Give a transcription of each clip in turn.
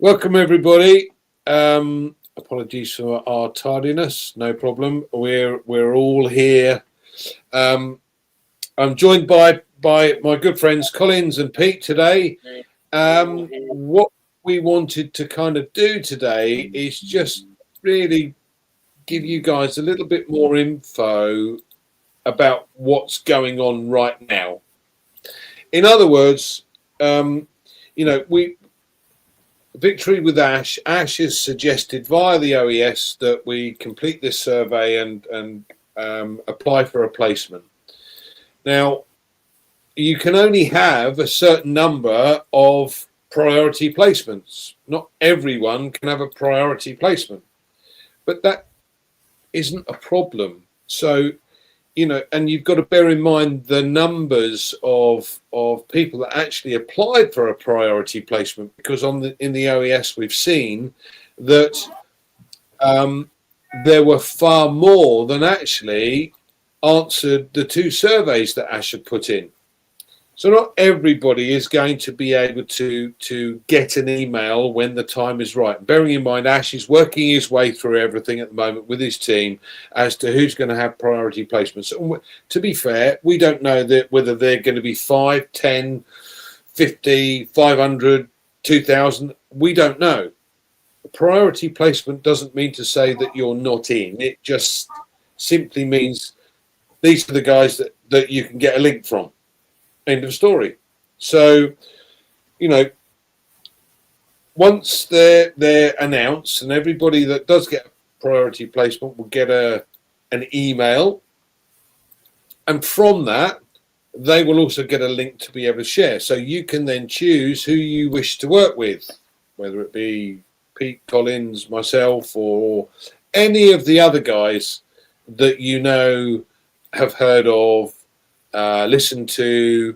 Welcome, everybody. Apologies for our tardiness. No problem. We're all here. I'm joined by my good friends Collins and Pete today. What we wanted to kind of do today is just really give you guys a little bit more info about what's going on right now. In other words, Victory with Ash has suggested via the OES that we complete this survey and apply for a placement. Now, you can only have a certain number of priority placements. Not everyone can have a priority placement, but that isn't a problem. So, and you've got to bear in mind the numbers of people that actually applied for a priority placement, because in the OES we've seen that there were far more than actually answered the two surveys that Ash had put in. So not everybody is going to be able to get an email when the time is right. Bearing in mind, Ash is working his way through everything at the moment with his team as to who's going to have priority placements. And to be fair, we don't know whether they're going to be 5, 10, 50, 500, 2,000. We don't know. A priority placement doesn't mean to say that you're not in. It just simply means these are the guys that you can get a link from. End of story. So, once they're announced, and everybody that does get a priority placement will get an email, and from that they will also get a link to be able to share. So you can then choose who you wish to work with, whether it be Pete, Collins, myself, or any of the other guys that have heard of, listen to,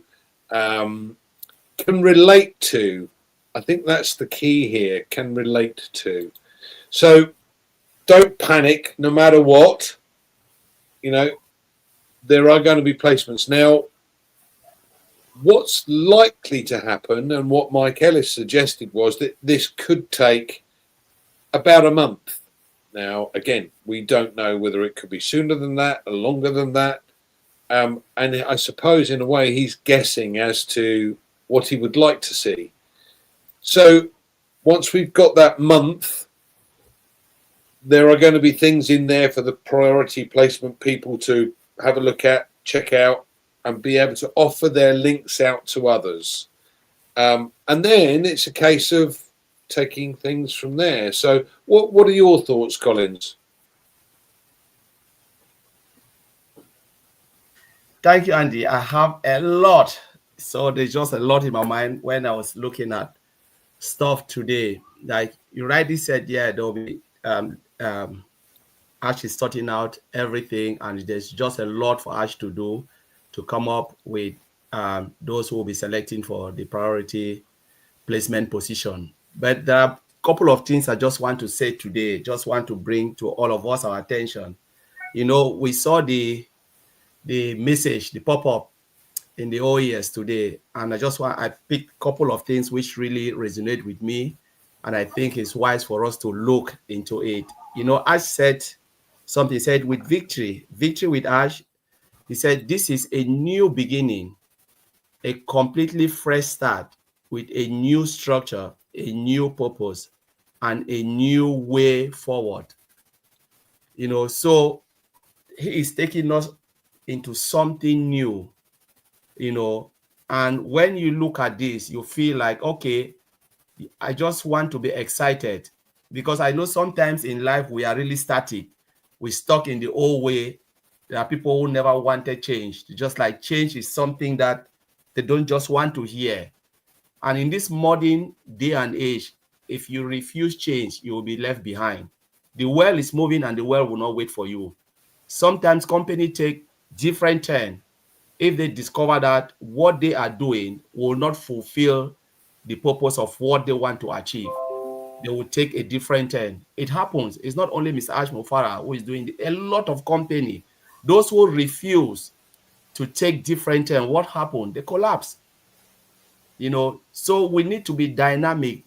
can relate to. I think that's the key here, can relate to. So don't panic, no matter what. There are going to be placements. Now, what's likely to happen, and what Mike Ellis suggested, was that this could take about a month. Now, again, we don't know whether it could be sooner than that or longer than that. And I suppose in a way he's guessing as to what he would like to see. So once we've got that month, there are going to be things in there for the priority placement people to have a look at, check out, and be able to offer their links out to others. And then it's a case of taking things from there. So what are your thoughts, Collins? Thank you, Andy. I have a lot. So there's just a lot in my mind when I was looking at stuff today. Like you rightly said, yeah, there'll be Ash is sorting out everything, and there's just a lot for Ash to do to come up with those who will be selecting for the priority placement position. But there are a couple of things I just want to say today, just want to bring to all of us our attention. We saw the message, the pop-up in the OES today, and I picked a couple of things which really resonate with me, and I think it's wise for us to look into it. Ash said something, said with Victory with Ash, he said this is a new beginning, a completely fresh start with a new structure, a new purpose, and a new way forward. So he is taking us into something new, and when you look at this, you feel like, okay, I just want to be excited, because I know sometimes in life we are really static. We're stuck in the old way. There are people who never wanted change. Just like change is something that they don't just want to hear. And in this modern day and age, if you refuse change, you will be left behind. The world is moving and the world will not wait for you. Sometimes companies take different turn if they discover that what they are doing will not fulfill the purpose of what they want to achieve. They will take a different turn. It happens. It's not only Mr. Ash Mufareh who is doing it. A lot of company, those who refuse to take different turn, what happened? They collapse. So we need to be dynamic.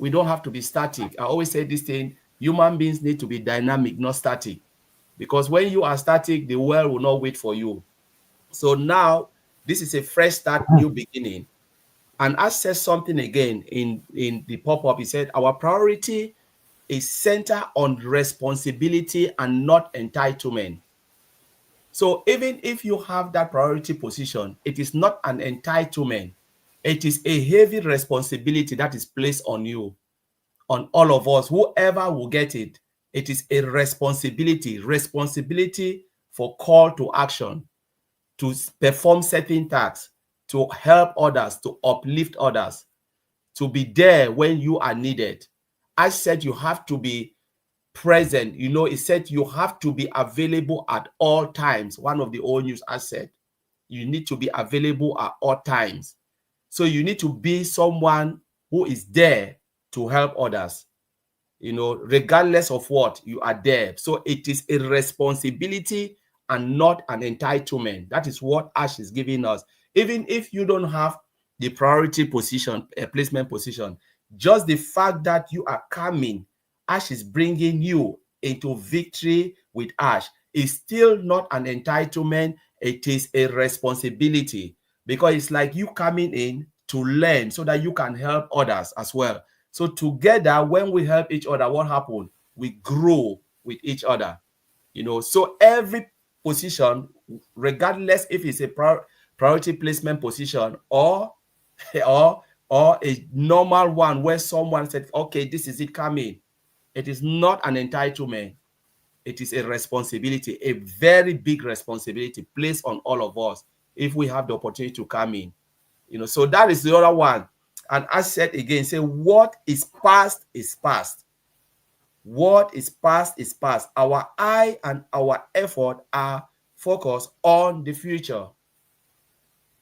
we don't have to be static. I always say this thing, human beings need to be dynamic, not static. Because when you are static, the world will not wait for you. So now, this is a fresh start, new beginning. And Ash says something again in the pop-up. He said, our priority is centered on responsibility and not entitlement. So even if you have that priority position, it is not an entitlement. It is a heavy responsibility that is placed on you, on all of us, whoever will get it. It is a responsibility for call to action, to perform certain tasks, to help others, to uplift others, to be there when you are needed. I said you have to be present. You know, it said you have to be available at all times. One of the old news I said, you need to be available at all times. So you need to be someone who is there to help others. You know, regardless of what, you are there. So it is a responsibility and not an entitlement. That is what Ash is giving us. Even if you don't have the priority position, a placement position, just the fact that you are coming, Ash is bringing you into victory with Ash, is still not an entitlement. It is a responsibility, because it's like you coming in to learn so that you can help others as well. So together, when we help each other, what happens? We grow with each other. You know, so every position, regardless if it's a priority placement position or a normal one where someone said, okay, this is it coming, it is not an entitlement. It is a responsibility, a very big responsibility placed on all of us if we have the opportunity to come in. You know, so that is the other one. And I said again, say what is past is past. What is past is past. Our eye and our effort are focused on the future.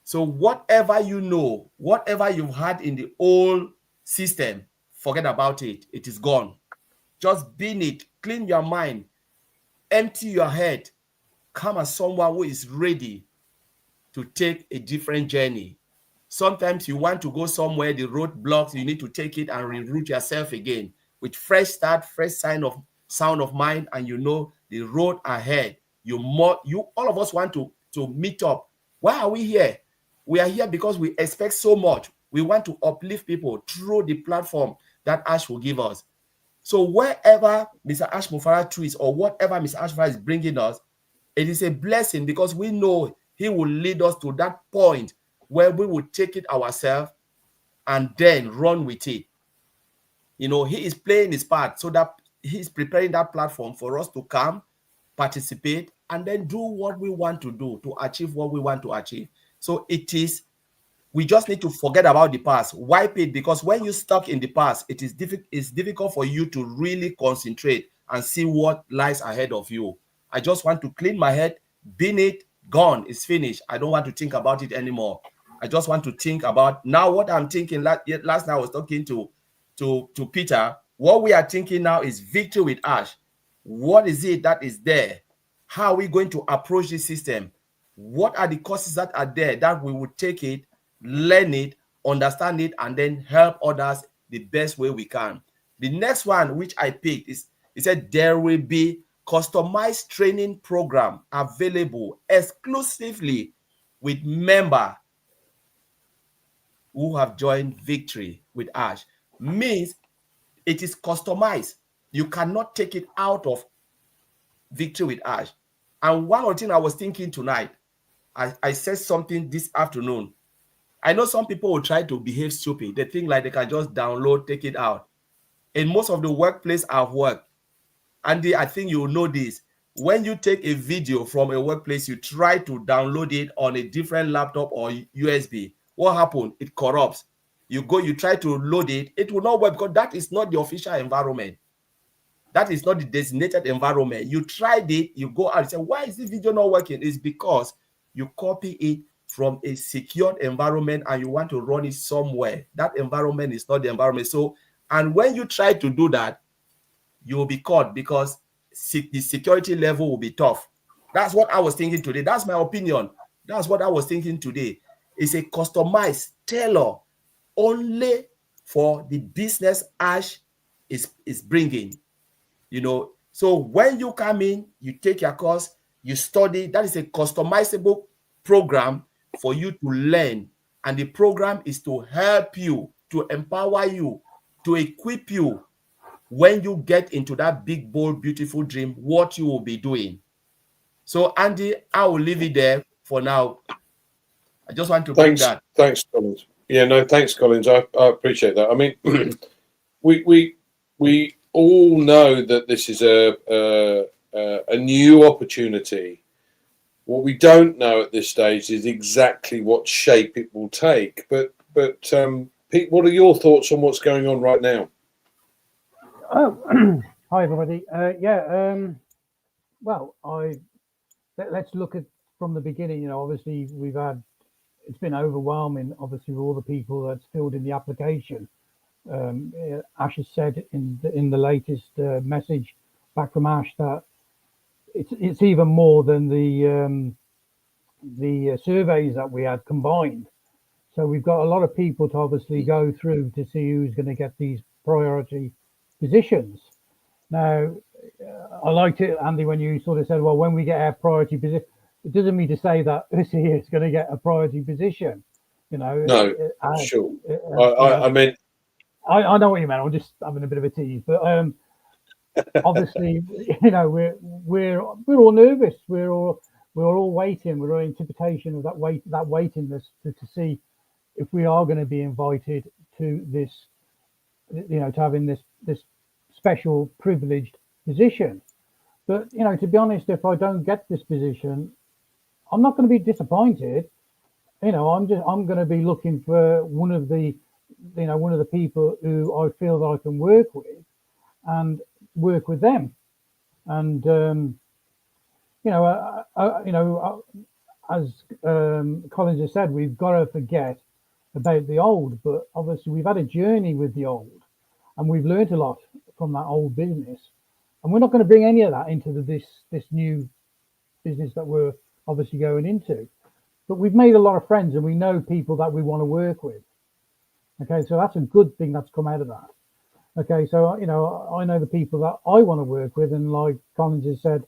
So whatever you know, whatever you've had in the old system, forget about it. It is gone. Just bin it, clean your mind, empty your head, come as someone who is ready to take a different journey. Sometimes you want to go somewhere, the road blocks, you need to take it and reroute yourself again with fresh start, fresh sound of mind, and you know the road ahead. All of us want to meet up. Why are we here? We are here because we expect so much. We want to uplift people through the platform that Ash will give us. So wherever Mr. Ash Mufareh is, or whatever Mr. Ash Mufareh is bringing us, it is a blessing, because we know he will lead us to that point where we will take it ourselves and then run with it. You know, he is playing his part so that he's preparing that platform for us to come, participate, and then do what we want to do to achieve what we want to achieve. So we just need to forget about the past, wipe it, because when you're stuck in the past, it's difficult for you to really concentrate and see what lies ahead of you. I just want to clean my head, bin it, gone, it's finished. I don't want to think about it anymore. I just want to think about now what I'm thinking. Last night I was talking to Peter. What we are thinking now is victory with Ash. What is it that is there? How are we going to approach this system? What are the courses that are there that we would take it, learn it, understand it, and then help others the best way we can? The next one, which I picked, is it said there will be customized training program available exclusively with members who have joined Victory with Ash. Means it is customized. You cannot take it out of Victory with Ash. And one other thing I was thinking tonight, I said something this afternoon. I know some people will try to behave stupid. They think like they can just download, take it out. In most of the workplace I've worked, and I think you know this, when you take a video from a workplace, you try to download it on a different laptop or USB. What happens? It corrupts. You try to load it, it will not work, because that is not the official environment. That is not the designated environment. You tried it, you go out and say, why is this video not working? It's because you copy it from a secured environment and you want to run it somewhere. That environment is not the environment. So, and when you try to do that, you will be caught, because the security level will be tough. That's what I was thinking today. That's my opinion. That's what I was thinking today. It's a customized, tailor only for the business Ash is bringing. So when you come in, you take your course, you study. That is a customizable program for you to learn, and the program is to help you, to empower you, to equip you when you get into that big, bold, beautiful dream, what you will be doing. So Andy, I will leave it there for now. I just want to bring that. Thanks, Collins. Yeah, no, thanks, Collins. I appreciate that. I mean, we all know that this is a new opportunity. What we don't know at this stage is exactly what shape it will take. But Pete, what are your thoughts on what's going on right now? Oh, hi everybody. Well, let's look at from the beginning. Obviously it's been overwhelming. Obviously, with all the people that's filled in the application. Ash has said in the latest message back from Ash that it's even more than the surveys that we had combined. So we've got a lot of people to obviously go through to see who's going to get these priority positions. Now, I liked it, Andy, when you sort of said, well, when we get our priority position, it doesn't mean to say that this here is going to get a priority position. No, sure. I mean, I know what you meant. I'm just having a bit of a tease, but obviously, we're all nervous. We're all waiting. We're in anticipation of that waiting list to see if we are going to be invited to this, to having this special privileged position. But to be honest, if I don't get this position, I'm not going to be disappointed. I'm going to be looking for one of the people who I feel that I can work with and work with them. And as Collins has said, we've got to forget about the old, but obviously we've had a journey with the old and we've learned a lot from that old business, and we're not going to bring any of that into this new business that we're obviously going into. But we've made a lot of friends and we know people that we want to work with. Okay, so that's a good thing that's come out of that. Okay, so I know the people that I want to work with, and like Collins has said,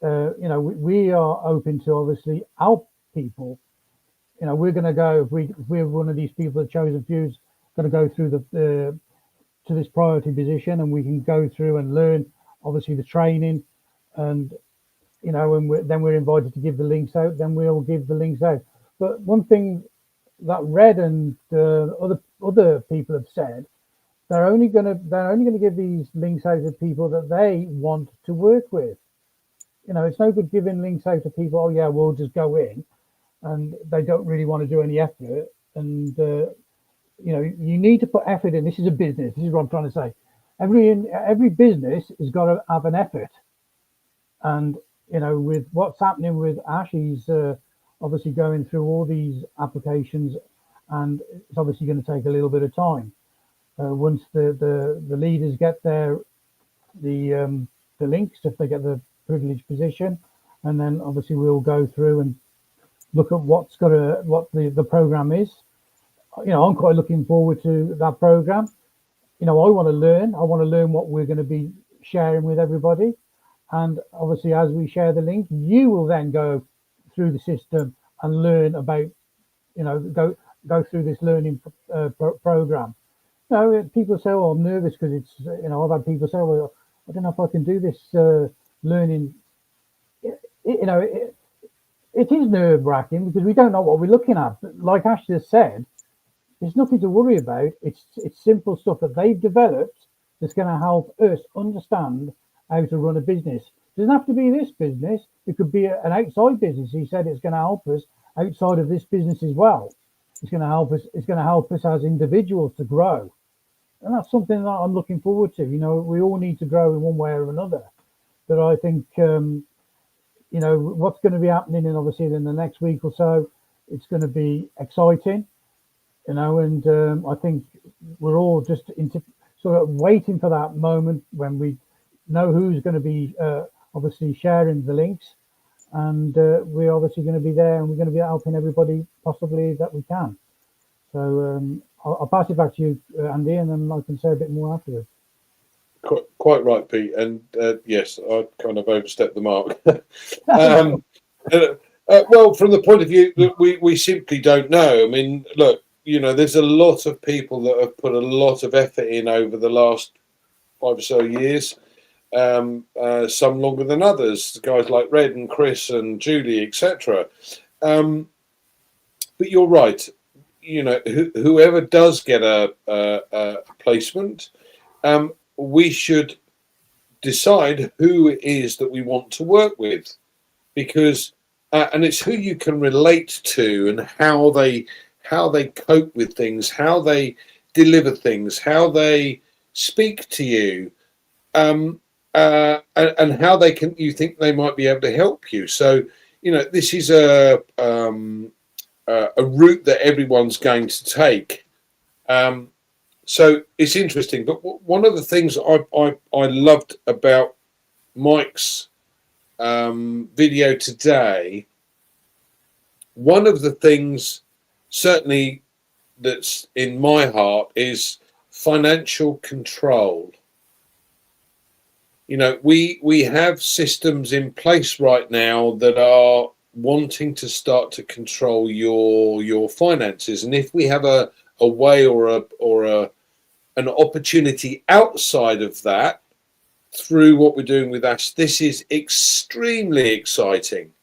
we are open to obviously help people. We're going to go, if we're one of these people, the chosen few's going to go through to this priority position, and we can go through and learn obviously the training, and and then we're invited to give the links out, then we'll give the links out. But one thing that Red and other people have said, they're only going to give these links out to people that they want to work with. It's no good giving links out to people, oh yeah, we'll just go in, and they don't really want to do any effort. And you need to put effort in. This is a business. This is what I'm trying to say. Every business has got to have an effort. And with what's happening with Ash, he's obviously going through all these applications, and it's obviously going to take a little bit of time. Once the leaders get the links, if they get the privileged position, and then obviously we'll go through and look at what the program is. I'm quite looking forward to that program. I want to learn what we're going to be sharing with everybody. And obviously, as we share the link, you will then go through the system and learn about, go through this learning program. People say, "Oh, I'm nervous because it's," I've had people say, "Well, I don't know if I can do this learning." It is nerve-wracking because we don't know what we're looking at. But like Ash just said, there's nothing to worry about. It's simple stuff that they've developed that's going to help us understand how to run a business. It doesn't have to be this business. It could be an outside business. He said it's going to help us outside of this business as well. It's going to help us. It's going to help us as individuals to grow, and that's something that I'm looking forward to. We all need to grow in one way or another. But I think what's going to be happening, and obviously in the next week or so, it's going to be exciting. And I think we're all just sort of waiting for that moment when we know who's going to be obviously sharing the links, and we're obviously going to be there, and we're going to be helping everybody possibly that we can. So I'll pass it back to you, Andy, and then I can say a bit more afterwards. Quite right, Pete. And yes, I kind of overstepped the mark. Well, from the point of view that we simply don't know. I mean, look, there's a lot of people that have put a lot of effort in over the last 5 or so years. Some longer than others. Guys like Red and Chris and Julie, etc. But you're right. Whoever does get a placement, we should decide who it is that we want to work with, because and it's who you can relate to and how they cope with things, how they deliver things, how they speak to you, and how you think they might be able to help you. So this is a route that everyone's going to take. So it's interesting. But one of the things I loved about Mike's video today, one of the things certainly that's in my heart is financial control. We have systems in place right now that are wanting to start to control your finances, and if we have a way or an opportunity outside of that through what we're doing with Ash, this is extremely exciting,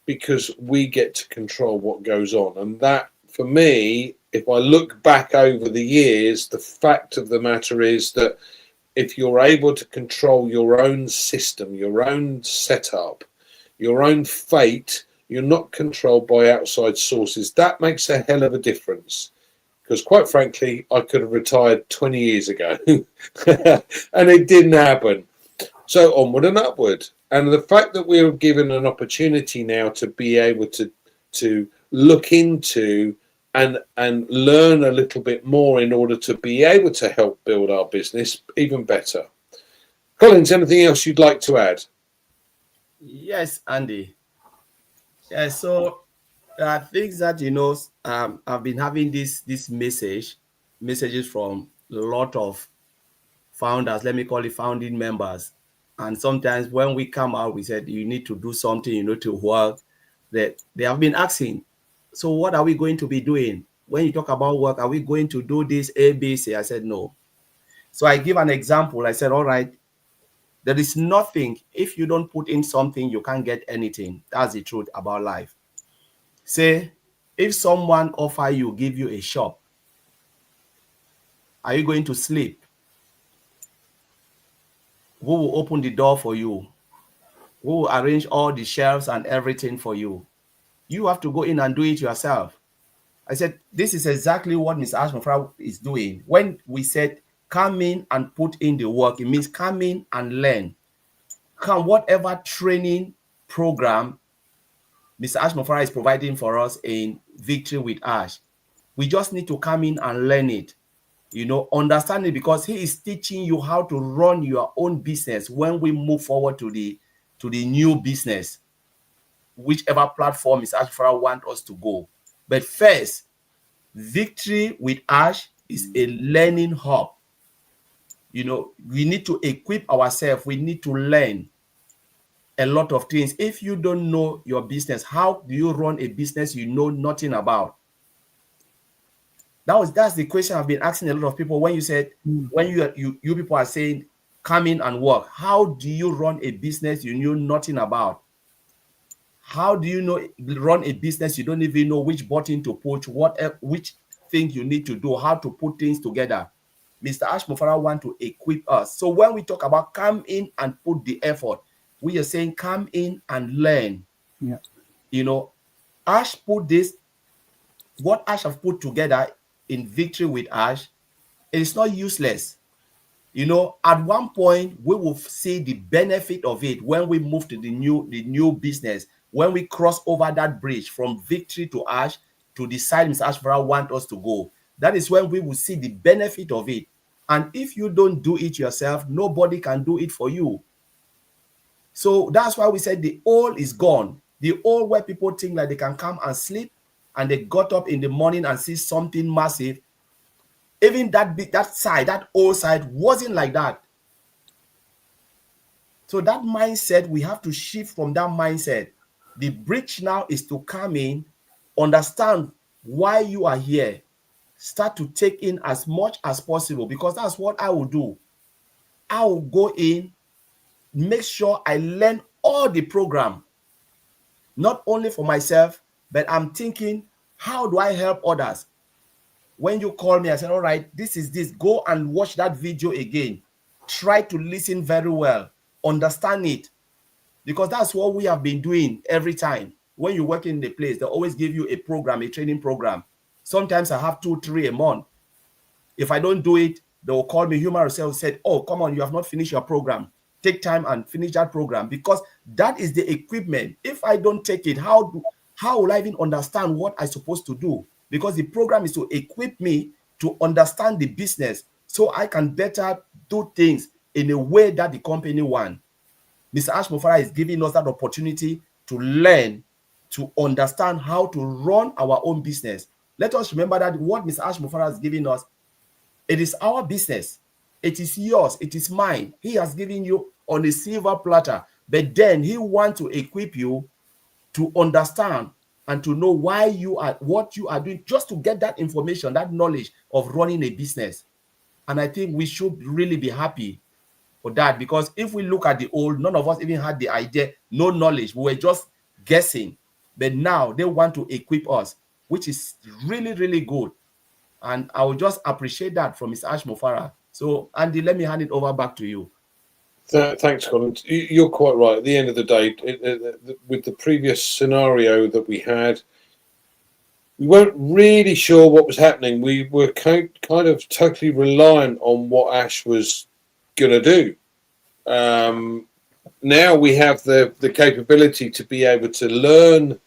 because we get to control what goes on. And that, for me, if I look back over the years, the fact of the matter is that if you're able to control your own system, your own setup, your own fate, you're not controlled by outside sources. That makes a hell of a difference. Because quite frankly, I could have retired 20 years ago and it didn't happen. So onward and upward. And the fact that we're given an opportunity now to be able to look into and learn a little bit more in order to be able to help build our business even better. Collins, anything else you'd like to add? Yes, Andy. Yeah, so things that I've been having these messages from a lot of founders, let me call it founding members. And sometimes when we come out, we said you need to do something, you need to work. That they have been asking, so what are we going to be doing? When you talk about work, are we going to do this A, B, C? I said no. So I give an example. I said, all right, there is nothing. If you don't put in something, you can't get anything. That's the truth about life. Say, if someone give you a shop, are you going to sleep? Who will open the door for you? Who will arrange all the shelves and everything for you? You have to go in and do it yourself. I said, this is exactly what Mr. Mufareh is doing. When we said, come in and put in the work, it means come in and learn. Come, whatever training program Mr. Mufareh is providing for us in Victory with Ash, we just need to come in and learn it, understand it, because he is teaching you how to run your own business when we move forward to the new business, whichever platform Mr. Mufareh wants us to go. But first, Victory with Ash is a learning hub. We need to equip ourselves. We need to learn a lot of things. If you don't know your business, how do you run a business you know nothing about? That's the question I've been asking a lot of people. When you said, when you people are saying, come in and work, how do you run a business you know nothing about? How do you run a business you don't even know which button to push, which thing you need to do, how to put things together? Mr. Mufareh wants to equip us. So when we talk about come in and put the effort, we are saying come in and learn. Yeah. Ash put this, what Ash have put together in Victory with Ash, it is not useless. At one point we will see the benefit of it when we move to the new business, when we cross over that bridge from Victory to Ash to the side Mr. Mufareh wants us to go. That is when we will see the benefit of it. And if you don't do it yourself, nobody can do it for you. So that's why we said the old is gone. The old where people think like they can come and sleep and they got up in the morning and see something massive. Even that side, that old side wasn't like that. So that mindset, we have to shift from that mindset. The bridge now is to come in, understand why you are here, start to take in as much as possible, because that's what I will do. I will go in, make sure I learn all the program, not only for myself, but I'm thinking, how do I help others? When you call me, I said, all right, this is this. Go and watch that video again. Try to listen very well, understand it, because that's what we have been doing every time. When you work in the place, they always give you a program, a training program. Sometimes I have 2, 3 a month. If I don't do it, they will call me. Human resources said, oh, come on, you have not finished your program. Take time and finish that program, because that is the equipment. If I don't take it, how will I even understand what I'm supposed to do? Because the program is to equip me to understand the business so I can better do things in a way that the company wants. Mr. Ash Mufareh is giving us that opportunity to learn, to understand how to run our own business. Let us remember that what Mr. Ash Mufareh is giving us, it is our business. It is yours. It is mine. He has given you on a silver platter, but then he wants to equip you to understand and to know why you are, what you are doing, just to get that information, that knowledge of running a business. And I think we should really be happy for that, because if we look at the old, none of us even had the idea, no knowledge. We were just guessing. But now they want to equip us, which is really, really good. And I would just appreciate that from Mr. Ash Mufareh. So, Andy, let me hand it over back to you. Thanks, Collin. You're quite right. At the end of the day, with the previous scenario that we had, we weren't really sure what was happening. We were kind of totally reliant on what Ash was going to do. Now we have the capability to be able to learn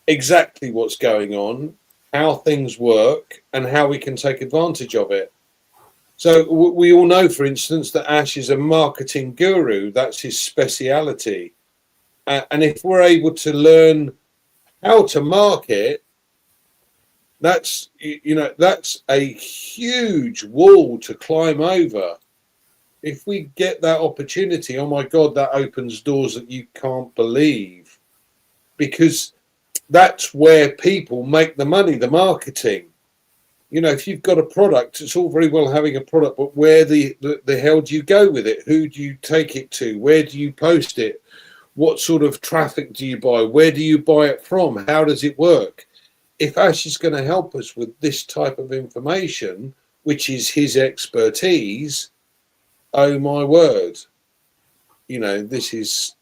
exactly what's going on, how things work, and how we can take advantage of it. So we all know, for instance, that Ash is a marketing guru. That's his speciality. And if we're able to learn how to market, that's a huge wall to climb over. If we get that opportunity, oh my God, that opens doors that you can't believe, because that's where people make the money, the marketing. You know, if you've got a product, it's all very well having a product, but where the hell do you go with it? Who do you take it to? Where do you post it? What sort of traffic do you buy? Where do you buy it from? How does it work? If Ash is going to help us with this type of information, which is his expertise, oh my word, you know, this is,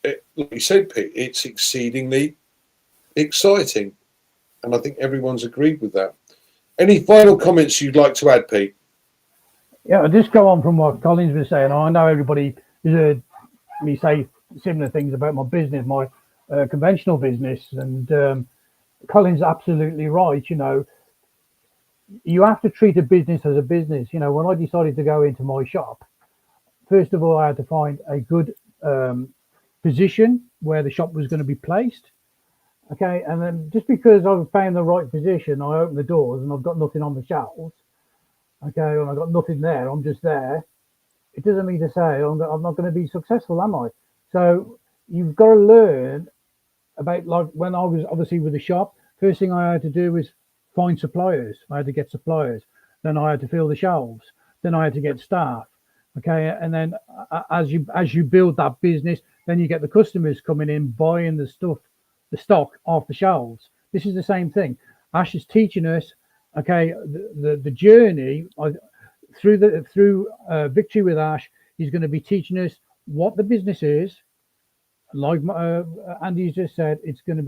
like you said, Pete, it's exceedingly exciting. And I think everyone's agreed with that. Any final comments you'd like to add, Pete? Yeah, I'll just go on from what Colin's been saying. I know everybody has heard me say similar things about my business, my conventional business, and Colin's absolutely right. You know, you have to treat a business as a business. You know, when I decided to go into my shop, first of all, I had to find a good position where the shop was going to be placed. Okay, and then just because I've found the right position, I open the doors and I've got nothing on the shelves. Okay, and I've got nothing there, I'm just there. It doesn't mean to say I'm not going to be successful, am I? So you've got to learn about, like when I was obviously with the shop, first thing I had to do was find suppliers. I had to get suppliers. Then I had to fill the shelves. Then I had to get staff. Okay, and then as you build that business, then you get the customers coming in, buying the stuff, the stock off the shelves. This is the same thing. Ash is teaching us, okay, the journey through Victory with Ash. He's going to be teaching us what the business is. Like Andy's just said, it's going to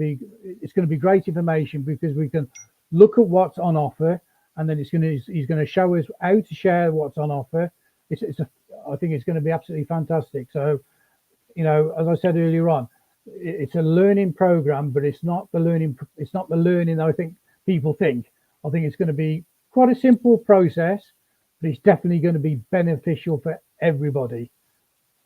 be great information, because we can look at what's on offer, and then he's going to show us how to share what's on offer. I think it's going to be absolutely fantastic. So, you know, as I said earlier on, it's a learning program, but it's not the learning that I think people think. I think it's going to be quite a simple process, but it's definitely going to be beneficial for everybody.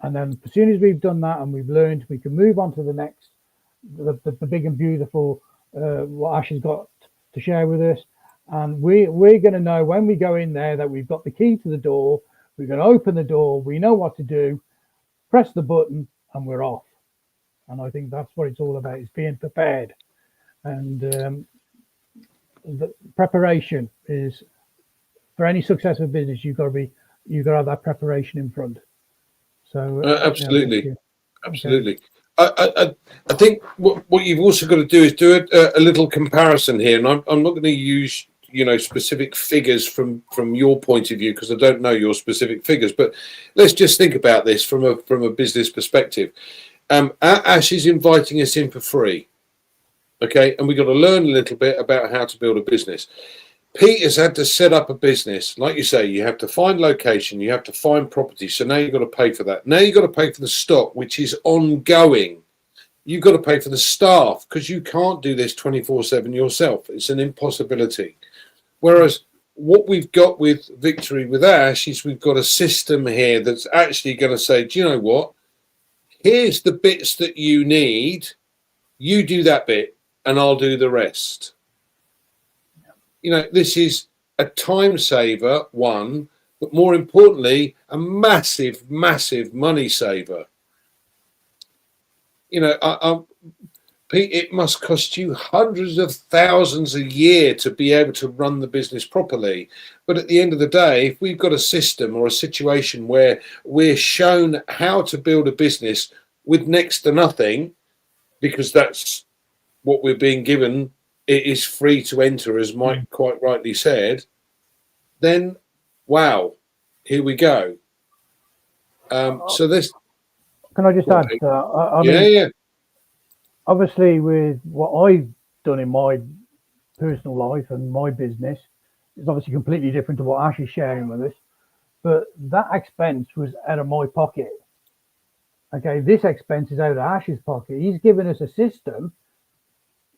And then as soon as we've done that and we've learned, we can move on to the big and beautiful what Ash has got to share with us. And we're going to know when we go in there that we've got the key to the door. We're going to open the door. We know what to do. Press the button, and we're off. And I think that's what it's all about: is being prepared. And the preparation is, for any successful business, you've got to have that preparation in front. So absolutely, absolutely. I think what you've also got to do is do a little comparison here, and I'm not going to use specific figures from your point of view, because I don't know your specific figures, but let's just think about this from a business perspective. Ash is inviting us in for free, okay, and we've got to learn a little bit about how to build a business. Pete has had to set up a business. Like you say, you have to find location, you have to find property. So now you've got to pay for that. Now you've got to pay for the stock, which is ongoing. You've got to pay for the staff, because you can't do this 24/7 yourself. It's an impossibility. Whereas what we've got with Victory with Ash is we've got a system here that's actually going to say, do you know what? Here's the bits that you need. You do that bit and I'll do the rest. This is a time saver, one, but more importantly, a massive, massive money saver. Pete, it must cost you hundreds of thousands a year to be able to run the business properly. But at the end of the day, if we've got a system or a situation where we're shown how to build a business with next to nothing, because that's what we're being given, it is free to enter, as Mike quite rightly said, then, wow, here we go. So this... Can I just add? I mean, yeah. Obviously, with what I've done in my personal life and my business, it's obviously completely different to what Ash is sharing with us. But that expense was out of my pocket. Okay, this expense is out of Ash's pocket. He's given us a system.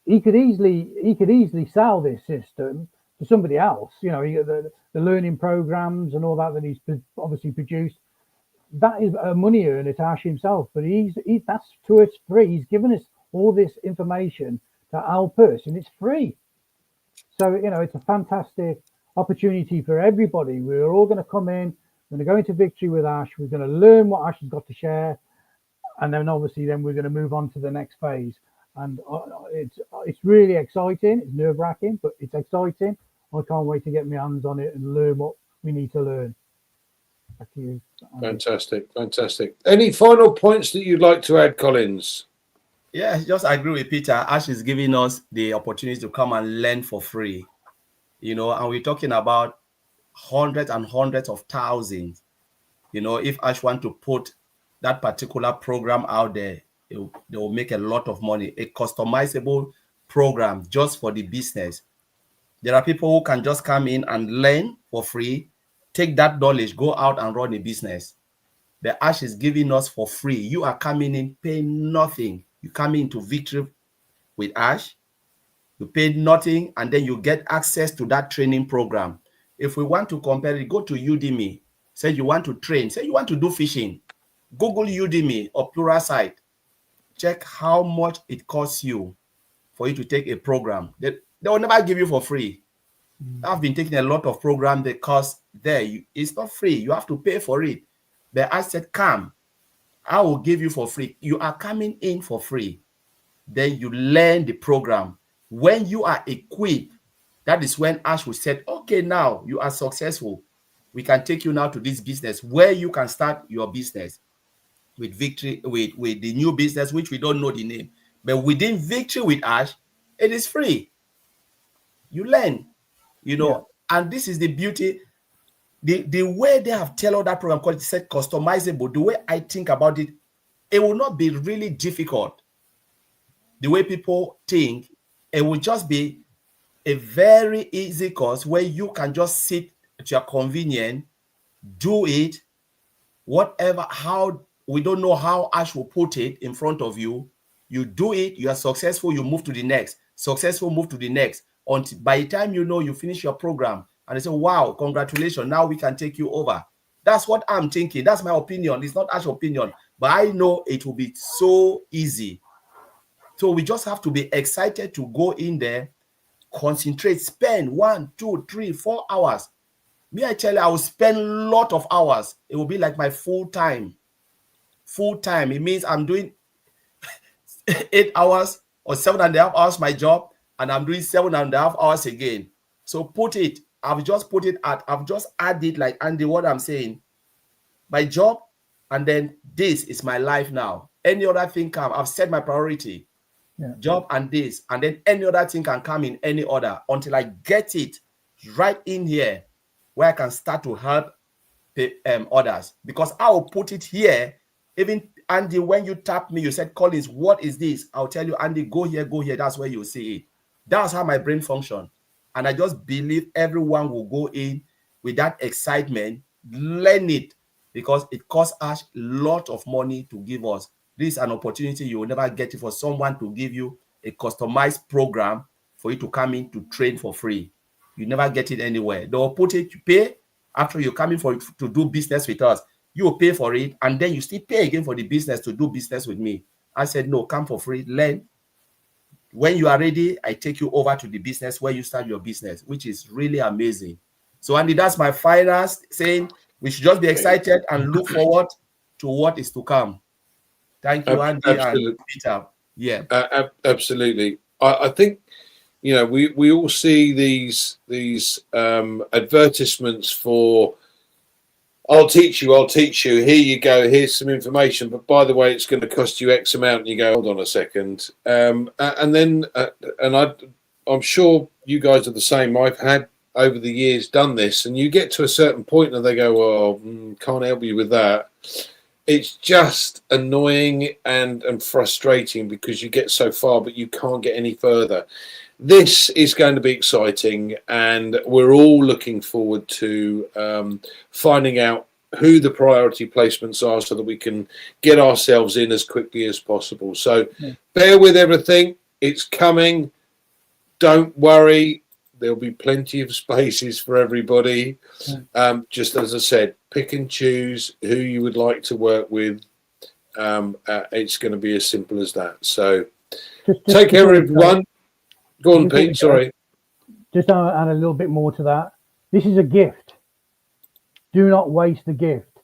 He could easily sell this system to somebody else. The learning programs and all that he's obviously produced. That is a money earner to Ash himself, but that's to us free. He's given us all this information to help us, and it's free. So it's a fantastic opportunity for everybody. We're all going to come in. We're going to go into Victory with Ash. We're going to learn what Ash has got to share, and then obviously we're going to move on to the next phase. And it's really exciting. It's nerve-wracking, but it's exciting. I can't wait to get my hands on it and learn what we need to learn. Back to you. Fantastic. Any final points that you'd like to add, Collins? Yeah, just agree with Peter. Ash is giving us the opportunity to come and learn for free. And we're talking about hundreds and hundreds of thousands. If Ash want to put that particular program out there, they will make a lot of money. A customizable program just for the business. There are people who can just come in and learn for free, take that knowledge, go out and run a business. The Ash is giving us for free. You are coming in, paying nothing. You come into Victory with Ash, you pay nothing, and then you get access to that training program. If we want to compare it, go to Udemy. Say you want to train. Say you want to do fishing. Google Udemy or Pluralsight. Check how much it costs you for you to take a program. They will never give you for free. I've been taking a lot of programs that cost there. It's not free. You have to pay for it. But I said, come, I will give you for free. You are coming in for free. Then you learn the program. When you are equipped, that is when Ash will say, okay, now you are successful. We can take you now to this business where you can start your business with Victory, with the new business, which we don't know the name. But within Victory with Ash, it is free. You learn, and this is the beauty. The way they have tailored that program, called it said customizable, the way I think about it, it will not be really difficult. The way people think, it will just be a very easy course where you can just sit at your convenience, do it, whatever, how, we don't know how Ash will put it in front of you. You do it, you are successful, you move to the next. Successful, move to the next. Until by the time you finish your program, and they say, wow, congratulations, now we can take you over. That's what I'm thinking. That's my opinion. It's not Ash's opinion, but I know it will be so easy. So we just have to be excited to go in there, concentrate, spend 1, 2, 3, 4 hours. Me, I tell you, I will spend a lot of hours. It will be like my full time. Full time. It means I'm doing 8 hours or 7.5 hours my job, and I'm doing 7.5 hours again. So put it, I've just added, like Andy, what I'm saying, my job, and then this is my life now. Any other thing come, I've set my priority. Yeah. Job and this, and then any other thing can come in any order until I get it right in here where I can start to help the others, because I will put it here. Even Andy, when you tap me, you said, Collins, what is this? I'll tell you, Andy, go here, go here. That's where you'll see it. That's how my brain functions. And I just believe everyone will go in with that excitement, learn it, because it costs us a lot of money to give us. This is an opportunity you will never get it for someone to give you a customized program for you to come in to train for free. You never get it anywhere. They'll put it, you pay after you come in to do business with us. You will pay for it, and then you still pay again for the business to do business with me. I said, no, come for free, learn. When you are ready, I take you over to the business where you start your business, which is really amazing. So, Andy, that's my final saying. We should just be excited and look forward to what is to come. Thank you, Andy. Absolutely. And Peter. Yeah. Absolutely. I think, you know, we all see these advertisements for, I'll teach you, here you go, here's some information, but by the way, it's going to cost you X amount, and you go, hold on a second. And then I'm sure you guys are the same. I've had over the years done this, and you get to a certain point and they go, well, can't help you with that. It's just annoying and frustrating because you get so far, but you can't get any further. This is going to be exciting, and we're all looking forward to finding out who the priority placements are so that we can get ourselves in as quickly as possible. So bear with everything. It's coming. Don't worry. There'll be plenty of spaces for everybody. Just as I said, pick and choose who you would like to work with. It's going to be as simple as that. So take care, everyone. Go on, Pete. Sorry. Just add a little bit more to that. This is a gift. Do not waste the gift.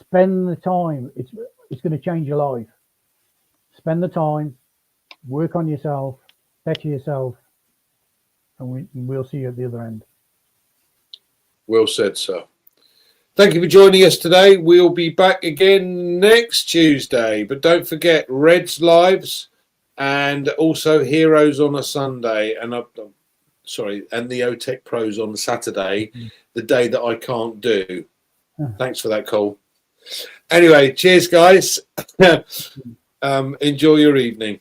Spend the time. It's going to change your life. Spend the time. Work on yourself. Better yourself. And we'll see you at the other end. Well said, sir. Thank you for joining us today. We'll be back again next Tuesday. But don't forget, Red's Lives and also Heroes on a Sunday. And and the OTech Pros on Saturday, the day that I can't do. Thanks for that, Cole. Anyway, cheers, guys. Enjoy your evening.